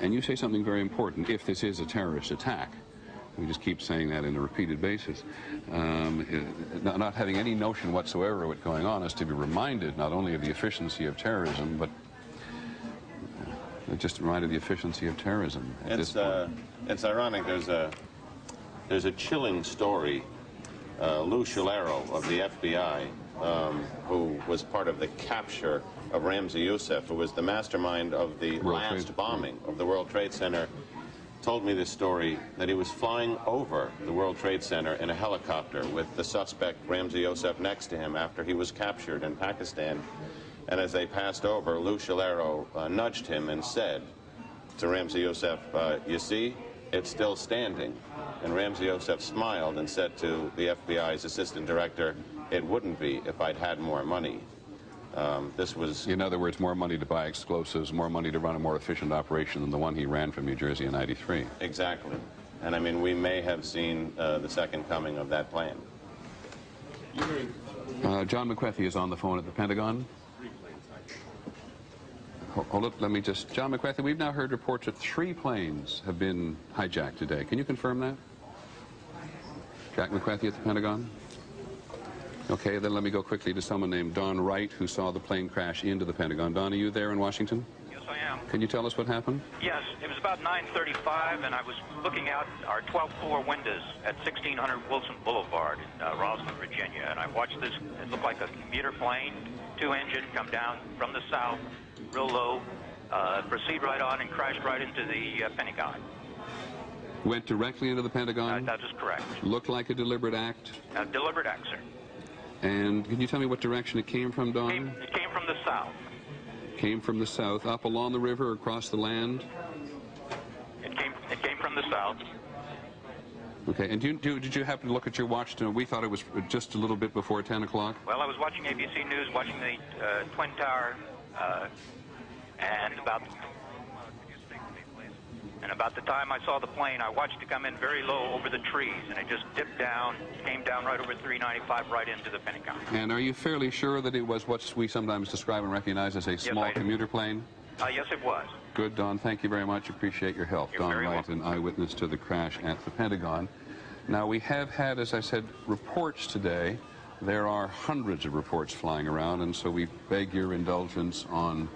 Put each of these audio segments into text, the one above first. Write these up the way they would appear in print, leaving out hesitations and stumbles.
And you say something very important, if this is a terrorist attack. We just keep saying that in a repeated basis. Not having any notion whatsoever of what's going on is to be reminded not only of the efficiency of terrorism, but just reminded of the efficiency of terrorism at this point. It's ironic. There's a chilling story. Lou Scalero of the FBI, who was part of the capture of Ramzi Youssef, who was the mastermind of the last bombing of the World Trade Center, told me this story, that he was flying over the World Trade Center in a helicopter with the suspect Ramzi Youssef next to him after he was captured in Pakistan. And as they passed over, Lou Scalero nudged him and said to Ramzi Youssef, you see, it's still standing. And Ramzi Youssef smiled and said to the FBI's assistant director, it wouldn't be if I'd had more money. This was... In other words, more money to buy explosives, more money to run a more efficient operation than the one he ran from New Jersey in '93. Exactly. And I mean, we may have seen the second coming of that plan. John McWethy is on the phone at the Pentagon. Hold it, let me just... John McWethy, we've now heard reports that 3 planes have been hijacked today. Can you confirm that? Jack McWethy at the Pentagon? Okay, then let me go quickly to someone named Don Wright, who saw the plane crash into the Pentagon. Don, are you there in Washington? Yes, I am. Can you tell us what happened? Yes, it was about 9:35, and I was looking out our 12th floor windows at 1600 Wilson Boulevard in Rosslyn, Virginia, and I watched this. It looked like a commuter plane, 2-engine, come down from the south, real low, proceed right on, and crashed right into the Pentagon. Went directly into the Pentagon? That is correct. Looked like a deliberate act? A deliberate act, sir. And can you tell me what direction it came from, Don? It came from the south. Came from the south, up along the river, across the land? It came from the south. Okay, and did you happen to look at your watch? We thought it was just a little bit before 10 o'clock. Well, I was watching ABC News, watching the Twin Tower, and about the time I saw the plane, I watched it come in very low over the trees, and it just dipped down, came down right over 395, right into the Pentagon. And are you fairly sure that it was what we sometimes describe and recognize as a small commuter plane? Yes, it was. Good, Don. Thank you very much. Appreciate your help. You're Don very Wright, welcome. an eyewitness to the crash at the Pentagon. Now, we have had, as I said, reports today. There are hundreds of reports flying around, and so we beg your indulgence on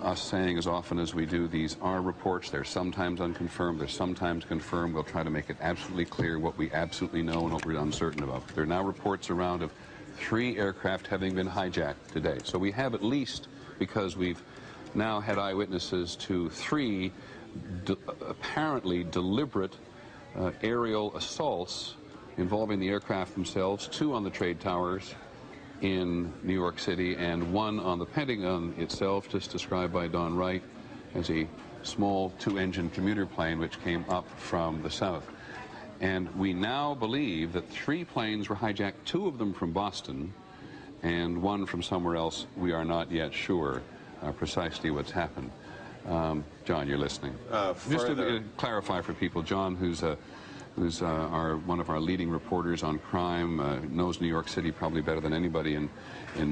us saying as often as we do, these are reports. They're sometimes unconfirmed. They're sometimes confirmed. We'll try to make it absolutely clear what we absolutely know and what we're uncertain about. There are now reports around of 3 aircraft having been hijacked today. So we have at least, because we've now had eyewitnesses to 3 apparently deliberate aerial assaults involving the aircraft themselves, 2 on the trade towers in New York City and 1 on the Pentagon itself, just described by Don Wright as a small 2-engine commuter plane which came up from the south. And we now believe that 3 planes were hijacked, 2 of them from Boston and 1 from somewhere else. We are not yet sure precisely what's happened. John, you're listening. Just to clarify for people, John, who's one of our leading reporters on crime, knows New York City probably better than anybody in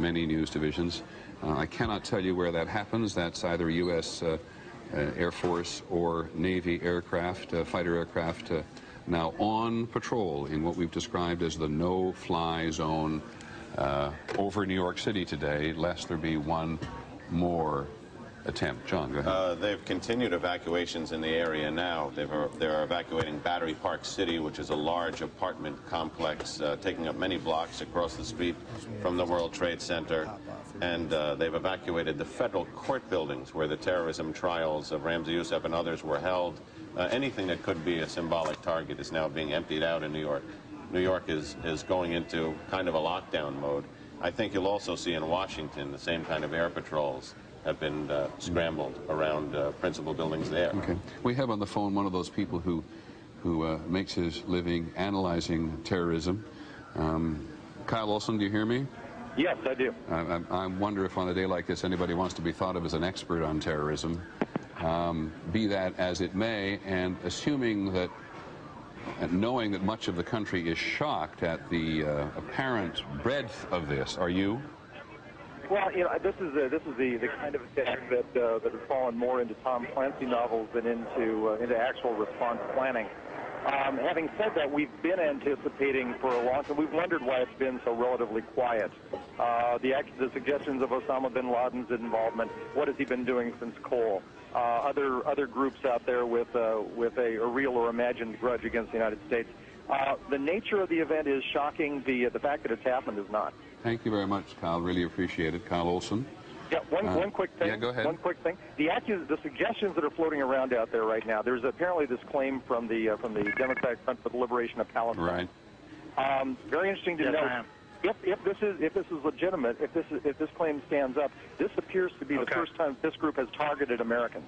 many news divisions. I cannot tell you where that happens. That's either U.S. Air Force or Navy aircraft, fighter aircraft, now on patrol in what we've described as the no-fly zone over New York City today, lest there be one more attempt. John, go ahead. They've continued evacuations in the area now. They're evacuating Battery Park City, which is a large apartment complex taking up many blocks across the street from the World Trade Center. And they've evacuated the federal court buildings where the terrorism trials of Ramzi Youssef and others were held. Anything that could be a symbolic target is now being emptied out in New York. New York is going into kind of a lockdown mode. I think you'll also see in Washington the same kind of air patrols have been scrambled around principal buildings there. Okay. We have on the phone one of those people who makes his living analyzing terrorism. Kyle Olson, do you hear me? Yes, I do. I wonder if on a day like this anybody wants to be thought of as an expert on terrorism. Be that as it may, and assuming that, knowing that much of the country is shocked at the apparent breadth of this, are you? Well, this is the kind of attack that has fallen more into Tom Clancy novels than into actual response planning. Having said that, we've been anticipating for a long time. We've wondered why it's been so relatively quiet. The suggestions of Osama bin Laden's involvement. What has he been doing since Cole? Other groups out there with a real or imagined grudge against the United States. The nature of the event is shocking. The fact that it's happened is not. Thank you very much, Kyle. Really appreciate it. Kyle Olson. Yeah, one quick thing. Yeah, go ahead. One quick thing. The suggestions that are floating around out there right now. There's apparently this claim from the Democratic Front for the Liberation of Palestine. Right. Very interesting to note. If this is legitimate, if this claim stands up, this appears to be the first time this group has targeted Americans.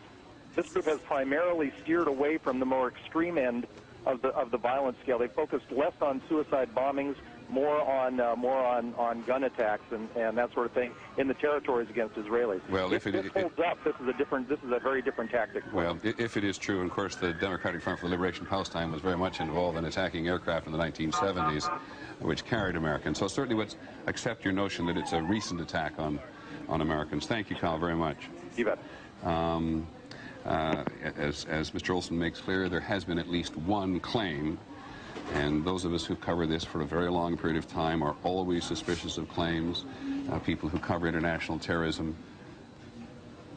This group has primarily steered away from the more extreme end of the violence scale. They focused less on suicide bombings, more on gun attacks and that sort of thing in the territories against Israelis. Well, if this holds up, this is a very different tactic. Well, if it is true, and of course the Democratic Front for the Liberation of Palestine was very much involved in attacking aircraft in the 1970s, which carried Americans. So certainly would accept your notion that it's a recent attack on Americans. Thank you, Kyle, very much. You bet. As Mr. Olson makes clear, there has been at least one claim, and those of us who cover this for a very long period of time are always suspicious of claims. People who cover international terrorism.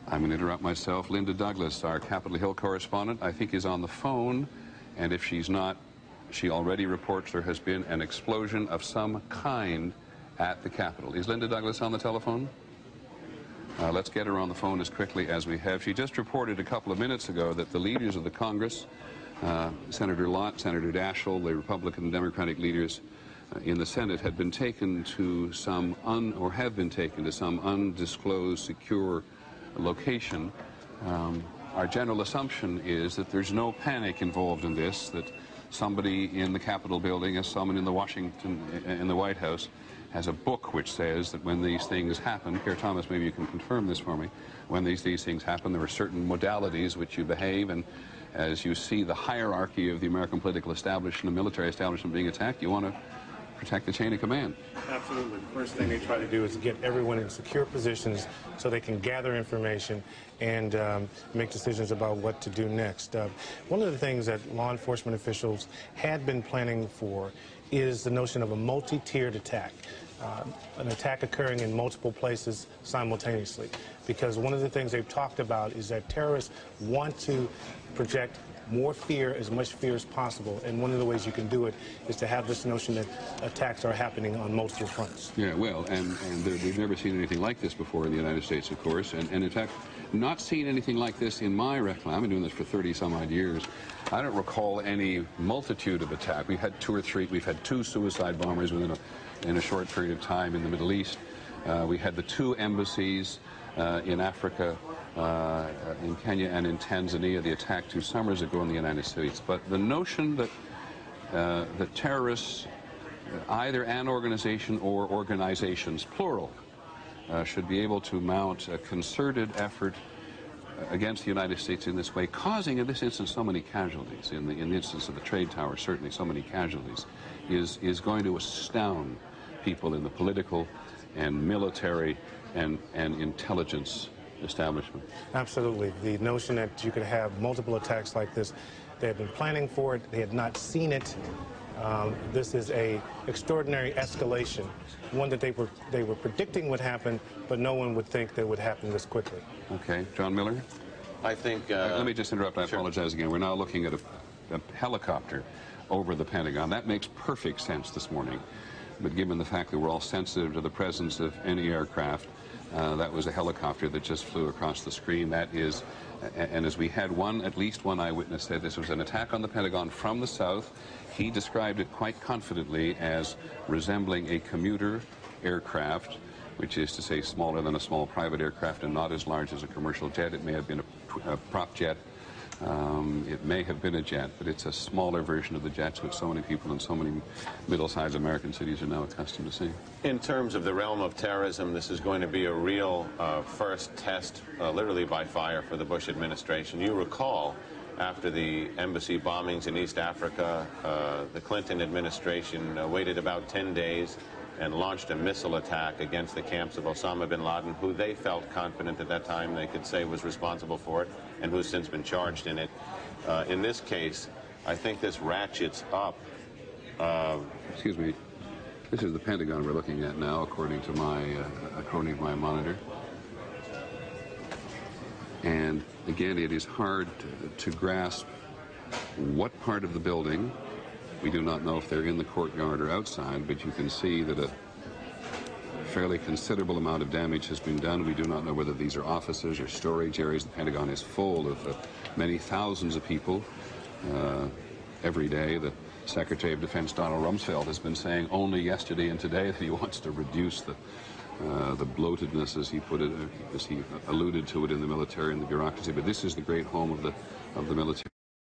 I'm going to interrupt myself. Linda Douglas, our Capitol Hill correspondent, I think is on the phone, and if she's not, she already reports there has been an explosion of some kind at the Capitol. Is Linda Douglas on the telephone? Let's get her on the phone as quickly as we have. She just reported a couple of minutes ago that the leaders of the Congress, Senator Lott, Senator Daschle, the Republican and Democratic leaders in the Senate, had been taken to some undisclosed secure location. Our general assumption is that there's no panic involved in this, that somebody in the Capitol building, as someone in the White House, has a book which says that when these things happen, here, Thomas, maybe you can confirm this for me, when these things happen, there are certain modalities which you behave, and as you see the hierarchy of the American political establishment, the military establishment being attacked, you want to protect the chain of command. Absolutely. The first thing they try to do is get everyone in secure positions so they can gather information and make decisions about what to do next. One of the things that law enforcement officials had been planning for is the notion of a multi-tiered attack. An attack occurring in multiple places simultaneously. Because one of the things they've talked about is that terrorists want to project more fear, as much fear as possible, and one of the ways you can do it is to have this notion that attacks are happening on multiple fronts. Yeah, well, and we've never seen anything like this before in the United States, of course, and in fact, not seen anything like this in my recollection. I've been doing this for 30-some-odd years. I don't recall any multitude of attacks. We've had two or three. We've had two suicide bombers in a short period of time in the Middle East. We had the two embassies in Africa, in Kenya and in Tanzania, the attack 2 summers ago in the United States. But the notion that that terrorists, either an organization or organizations, plural, should be able to mount a concerted effort against the United States in this way, causing in this instance so many casualties, in the instance of the trade tower certainly so many casualties, is going to astound people in the political and military and intelligence establishment. Absolutely. The notion that you could have multiple attacks like this, they had been planning for it, they had not seen it. This is a extraordinary escalation, one that they were predicting would happen, but no one would think that would happen this quickly. Okay, John Miller? I think... let me just interrupt. I sure. apologize again. We're now looking at a helicopter over the Pentagon. That makes perfect sense this morning. But given the fact that we're all sensitive to the presence of any aircraft, that was a helicopter that just flew across the screen. That is, and as we had at least one eyewitness said this was an attack on the Pentagon from the south. He described it quite confidently as resembling a commuter aircraft, which is to say smaller than a small private aircraft and not as large as a commercial jet. It may have been a prop jet. It may have been a jet, but it's a smaller version of the jets which so many people in so many middle-sized American cities are now accustomed to seeing. In terms of the realm of terrorism, this is going to be a real first test, literally by fire, for the Bush administration. You recall, after the embassy bombings in East Africa, the Clinton administration waited about 10 days and launched a missile attack against the camps of Osama bin Laden, who they felt confident at that time they could say was responsible for it, and who's since been charged in it. In this case, I think this ratchets up. Excuse me. This is the Pentagon we're looking at now, according to my monitor. And again, it is hard to grasp what part of the building. We do not know if they're in the courtyard or outside, but you can see that a fairly considerable amount of damage has been done. We do not know whether these are offices or storage areas. The Pentagon is full of many thousands of people every day. The Secretary of Defense Donald Rumsfeld has been saying only yesterday and today that he wants to reduce the bloatedness, as he put it, as he alluded to it, in the military and the bureaucracy. But this is the great home of the military.